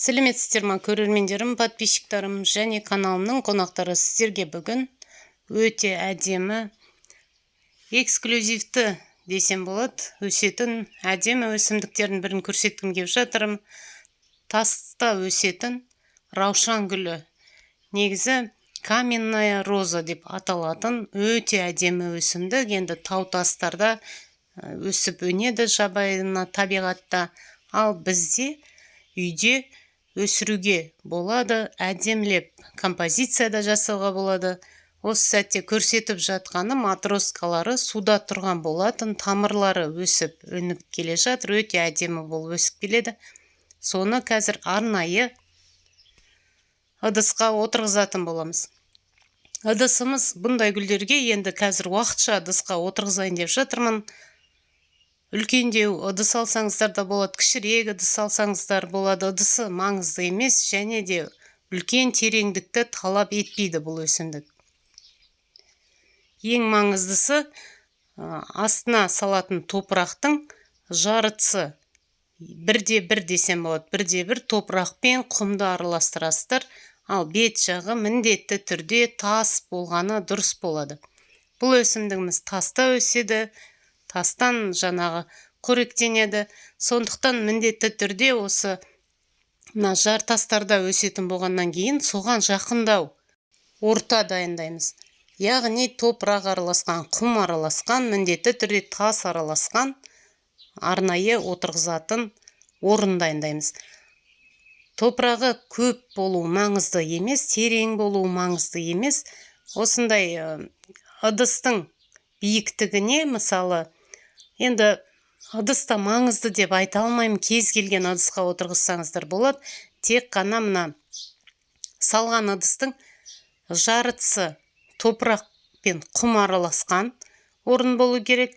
Сәлеметсіздер ма көрермендерім, подписчиктарым және каналымның қонақтары. Сіздерге бүгін өте әдемі, эксклюзивті десем болады, өсетін әдемі өсімдіктердің бірін көрсеткім келіп жатырмын. Таста өсетін раушан гүлі. Негізі каменная роза деп аталатын өте әдемі өсімдік. Енді тау тастарда өсіп өнеді жабайына, табиғатта. Ал бізде үйде өсіруге болады, әдемілеп композицияда жасауға болады. Осы сәтте көрсетіп жатқаным матроскалары суда тұрған болатын, тамырлары өсіп өніп келе жатыр, өте әдемі болып өсіп келеді. Соны қазір арнайы ыдысқа отырғызатын боламыз. Ыдысымыз бұндай гүлдерге енді қазір уақытша ыдысқа отырғызайын деп жатырмын. Үлкендеу ыдыс алсаңыздар да болады, кішірек ыдыс алсаңыздар болады. Ыдысы маңызды емес, және де үлкен тереңдікті талап етпейді бұл өсімдік. Ең маңыздысы астына салатын топырақтың жартысы, бірде бір десем болады, бірде бір топырақ пен құмды араластырасыздар. Ал бет жағы міндетті түрде тас болғаны дұрыс болады. Бұл өсімдігіміз таста өседі, тастан жаңағы қоректенеді. Сондықтан міндетті түрде осы жар тастарда өсетін болғаннан кейін соған жақындау орта дайындаймыз. Яғни топырақ араласқан, құм араласқан, міндетті түрде тас араласқан арнайы отырғызатын орын дайындаймыз. Топырағы көп болу маңызды емес, терең болу маңызды емес. Осындай ыдыстың биіктігіне, мысалы, енді ыдыста маңызды деп айта алмаймын, кез келген ыдысқа отырғызсаңыздар болады. Тек қана мына салған ыдыстың жартысы топырақ пен құм араласқан орын болу керек,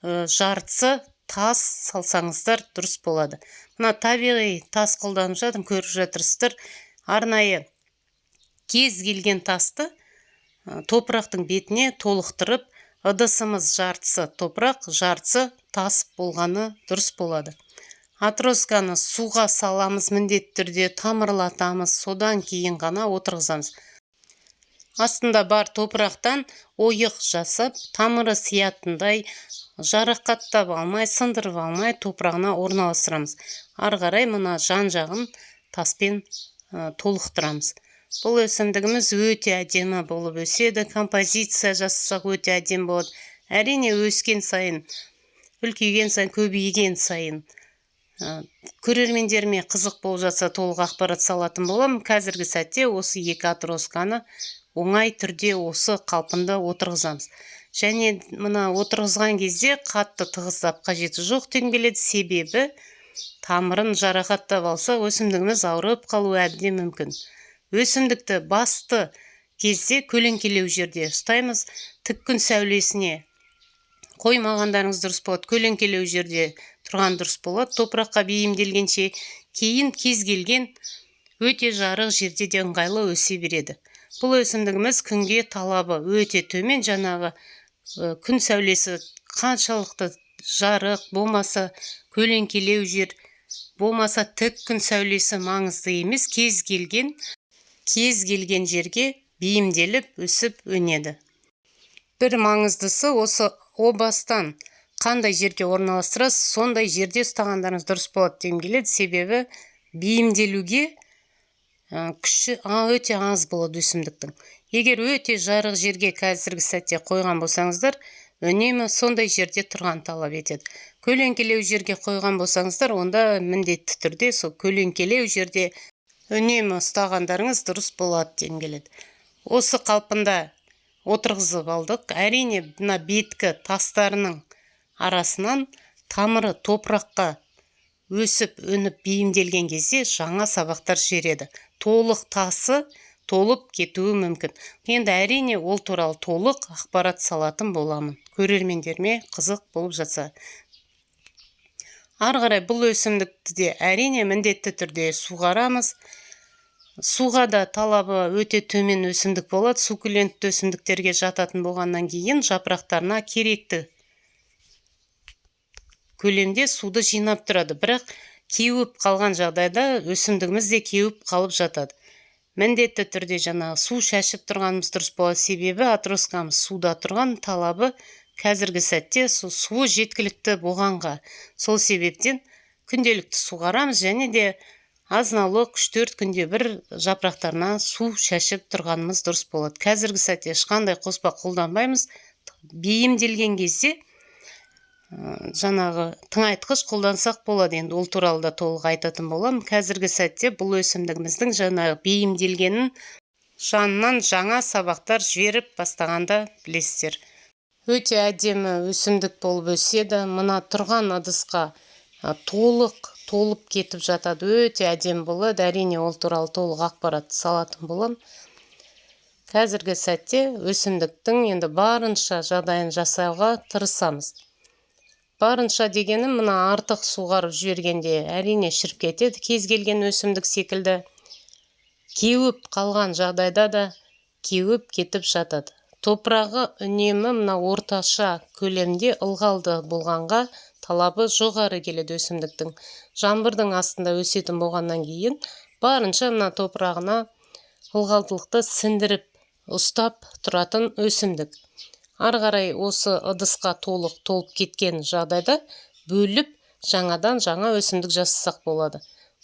жартысы тас салсаңыздар дұрыс болады. Мына табиғи тас қолданып жатырмын, көріп жатырсыздар. Арнайы кез келген тасты топырақтың бетіне толықтырып, ыдысымыз жартысы топырақ, жартысы тас болғаны дұрыс болады. Матросканы суға саламыз, міндетті түрде тамырлатамыз, содан кейін ғана отырғызамыз. Астында бар топырақтан ойық жасап, тамыры сиятындай жарақаттап алмай, сындырып алмай топырағына орналастырамыз. Ары қарай мына жан жағын таспен толықтырамыз. Бұл өсімдігіміз өте әдемі болып өседі, композиция жасасақ өте әдемі болады. Әрине өскен сайын, үлкейген сайын, көбейген сайын көрермендеріме қызық болып жатса толық ақпарат салатын боламын. Қазіргі сәтте осы екі атросканы оңай түрде осы қалпында отырғызамыз. Және мына отырғызған кезде қатты тығыздап қажеті жоқ деген келеді. Себебі тамырын жарақаттап алса өсімдігіміз ауырып қалуы әбден мүмкін. Өсімдікті басты кезде көлеңкелеу жерде ұстаймыз. Тік күн сәулесіне қоймағандарыңыз дұрыс болады, көлеңкелеу жерде тұрған дұрыс болады. Топыраққа бейімделгенше кейін кез келген өте жарық жерде де ыңғайлы өсе береді. Бұл өсімдігіміз күнге талабы өте төмен, жаңағы күн сәулесі қаншалықты жарық болмаса, көлеңкелеу жер болмаса, тік күн сәулесі маңызды емес, кез келген жерге бейімделіп өсіп өнеді. Бір маңыздысы осы обастан қандай жерге орналастырасыз, сондай жерде ұстағандарыңыз дұрыс болады деген келеді. Себебі бейімделуге күші өте аз болады өсімдіктің. Егер өте жарық жерге қазіргі сәтте қойған болсаңыздар, үнемі сондай жерде тұрған талап етеді. Көлеңкелеу жерге қойған болсаңыздар, онда міндетті түрде сол көлеңкелеу жерде үнемі ұстағандарыңыз дұрыс болады деген келеді. Осы қалпында отырғызып алдық. Әрине мына беткі тастарының арасынан тамыры топыраққа өсіп өніп бейімделген кезде жаңа сабақтар жібереді. Толық тасы толып кетуі мүмкін. Енді әрине ол туралы толық ақпарат салатын боламын, көрермендеріме қызық болып жатса. Ары қарай бұл өсімдікті де әрине міндетті түрде суғарамыз. Суға да талабы өте төмен өсімдік болады. Суккулентті өсімдіктерге жататын болғаннан кейін жапырақтарына керекті көлемде суды жинап тұрады. Бірақ кеуіп қалған жағдайда өсімдігіміз де кеуіп қалып жатады. Міндетті түрде жаңағы су шашып тұрғанымыз дұрыс болады, себебі атроскамыз суда тұрған, талабы қазіргі сәтте суы жеткілікті болғанға. Сол себептен күнделікті суғарамыз, және де азын-аулақ 3-4 күнде бір жапырақтарына су шашып тұрғанымыз дұрыс болады. Қазіргі сәтте ешқандай қоспа қолданбаймыз. Бейімделген кезде жаңағы тыңайтқыш қолдансақ болады. Енді ол туралы да толық айтатын боламын. Қазіргі сәтте бұл өсімдігіміздің жаңағы бейімделгенін жанынан жаңа сабақтар жіберіп бастағанда білесіздер. Өте әдемі өсімдік болып өседі. Мына тұрған ыдысқа толып кетіп жатады. Өте әдемі болады. Әрине ол туралы толық ақпарат салатын боламын. Қазіргі сәтте өсімдіктің енді барынша жағдайын жасауға тырысамыз. Барынша дегенім, мына артық суғарып жібергенде әрине шіріп кетеді. Кез келген өсімдік секілді кеуіп қалған жағдайда да кеуіп кетіп жатады. Топырағы үнемі мына орташа көлемде ылғалды болғанға талабы жоғары келеді өсімдіктің. Жаңбырдың астында өсетін болғаннан кейін барынша мына топырағына ылғалдылықты сіңдіріп ұстап тұратын өсімдік. Ары қарай осы ыдысқа толып кеткен жағдайда бөліп жаңадан жаңа өсімдік жасасақ болады.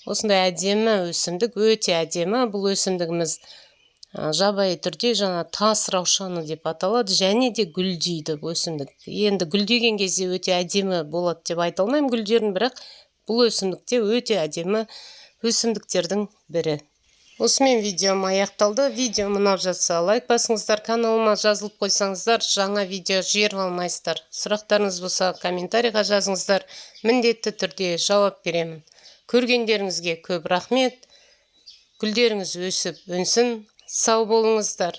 Осындай әдемі өсімдік, өте әдемі. Бұл өсімдігіміз жабайы түрде жаңа тас раушаны деп аталады, және де гүлдейді өсімдік. Енді гүлдеген кезде өте әдемі болады деп айта алмаймын гүлдерін, бірақ бұл өсімдікте өте әдемі өсімдіктердің бірі. Осымен видеом аяқталды. Видео ұнап жатса лайк басыңыздар, каналыма жазылып қойсаңыздар, жаңа видео жіберіп алмайсыздар. Сұрақтарыңыз болса комментарийға жазыңыздар, міндетті түрде жауап беремін. Көргендеріңізге көп рахмет. Гүлдеріңіз өсіп өнсін. Сау болыңыздар.